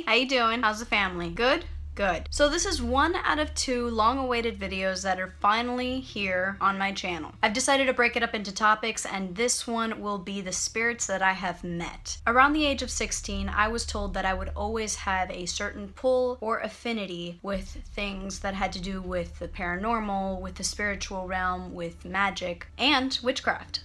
how you doing? How's the family? Good? Good. So this is one out of two long-awaited videos that are finally here on my channel. I've decided to break it up into topics, and this one will be the spirits that I have met. Around the age of 16, I was told that I would always have a certain pull or affinity with things that had to do with the paranormal, with the spiritual realm, with magic, and witchcraft.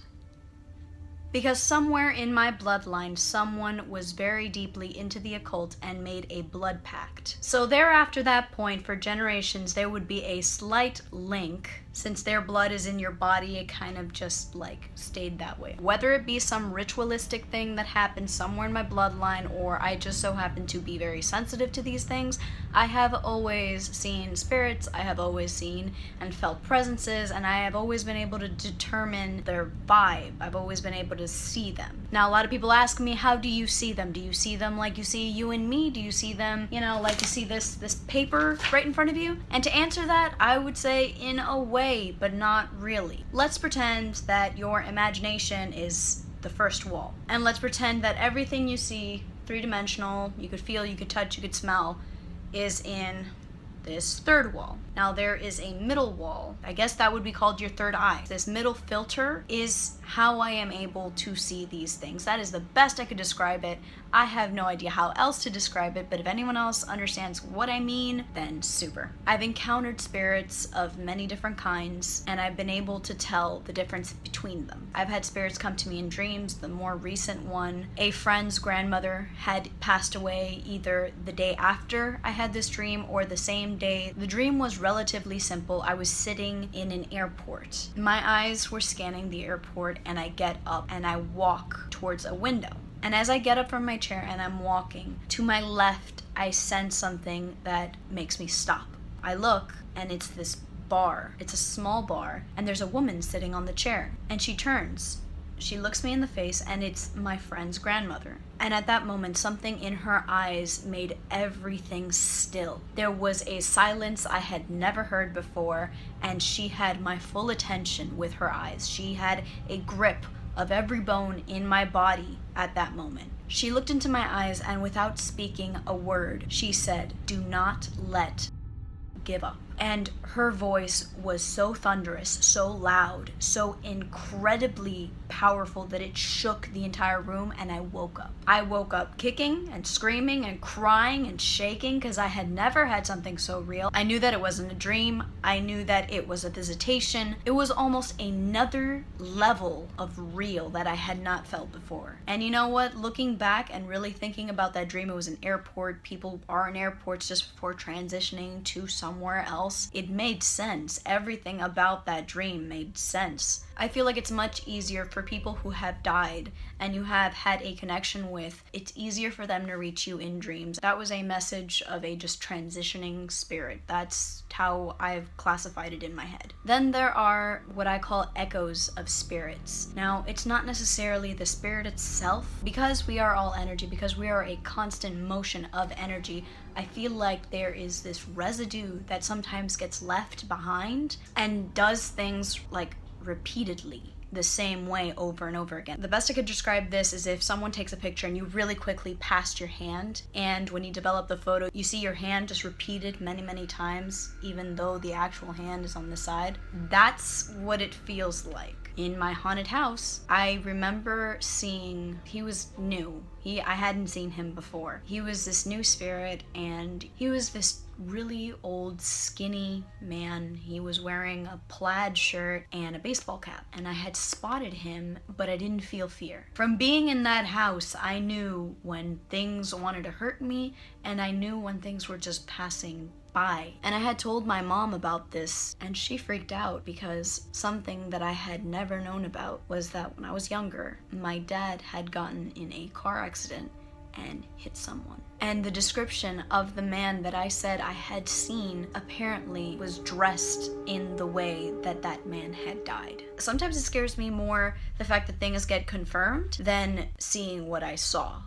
Because somewhere in my bloodline, someone was very deeply into the occult and made a blood pact. So there, after that point, for generations, there would be a slight link. Since their blood is in your body, it kind of just like stayed that way. Whether it be some ritualistic thing that happened somewhere in my bloodline, or I just so happen to be very sensitive to these things, I have always seen spirits, I have always seen and felt presences, and I have always been able to determine their vibe. I've always been able to see them. Now, a lot of people ask me, how do you see them? Do you see them like you see you and me? Do you see them, you know, like you see this paper right in front of you? And to answer that, I would say in a way, but not really. Let's pretend that your imagination is the first wall. And let's pretend that everything you see, three-dimensional, you could feel, you could touch, you could smell, is in this third wall. Now there is a middle wall. I guess that would be called your third eye. This middle filter is how I am able to see these things. That is the best I could describe it. I have no idea how else to describe it, but if anyone else understands what I mean, then super. I've encountered spirits of many different kinds, and I've been able to tell the difference between them. I've had spirits come to me in dreams. The more recent one, a friend's grandmother had passed away either the day after I had this dream or the same day. The dream was relatively simple. I was sitting in an airport. My eyes were scanning the airport, and I get up and I walk towards a window. And as I get up from my chair and I'm walking, to my left, I sense something that makes me stop. I look, and it's this bar. It's a small bar, and there's a woman sitting on the chair. And she turns. She looks me in the face, and it's my friend's grandmother. And at that moment, something in her eyes made everything still. There was a silence I had never heard before, and she had my full attention with her eyes. She had a grip of every bone in my body at that moment. She looked into my eyes, and without speaking a word, she said, "Do not give up." And her voice was so thunderous, so loud, so incredibly powerful that it shook the entire room, and I woke up. I woke up kicking and screaming and crying and shaking because I had never had something so real. I knew that it wasn't a dream. I knew that it was a visitation. It was almost another level of real that I had not felt before. And you know what? Looking back and really thinking about that dream, it was an airport. People are in airports just before transitioning to somewhere else. It made sense. Everything about that dream made sense. I feel like it's much easier for people who have died and you have had a connection with, it's easier for them to reach you in dreams. That was a message of a just transitioning spirit. That's how I've classified it in my head. Then there are what I call echoes of spirits. Now, it's not necessarily the spirit itself. Because we are all energy, because we are a constant motion of energy, I feel like there is this residue that sometimes gets left behind and does things like repeatedly the same way over and over again. The best I could describe this is if someone takes a picture and you really quickly passed your hand, and when you develop the photo, you see your hand just repeated many times, even though the actual hand is on the side. That's what it feels like. In my haunted house, I remember seeing, he was new. I hadn't seen him before. He was this new spirit, and he was this really old, skinny man. He was wearing a plaid shirt and a baseball cap, and I had spotted him, but I didn't feel fear. From being in that house, I knew when things wanted to hurt me, and I knew when things were just passing by. And I had told my mom about this, and she freaked out because something that I had never known about was that when I was younger, my dad had gotten in a car accident and hit someone. And the description of the man that I said I had seen apparently was dressed in the way that that man had died. Sometimes it scares me more the fact that things get confirmed than seeing what I saw.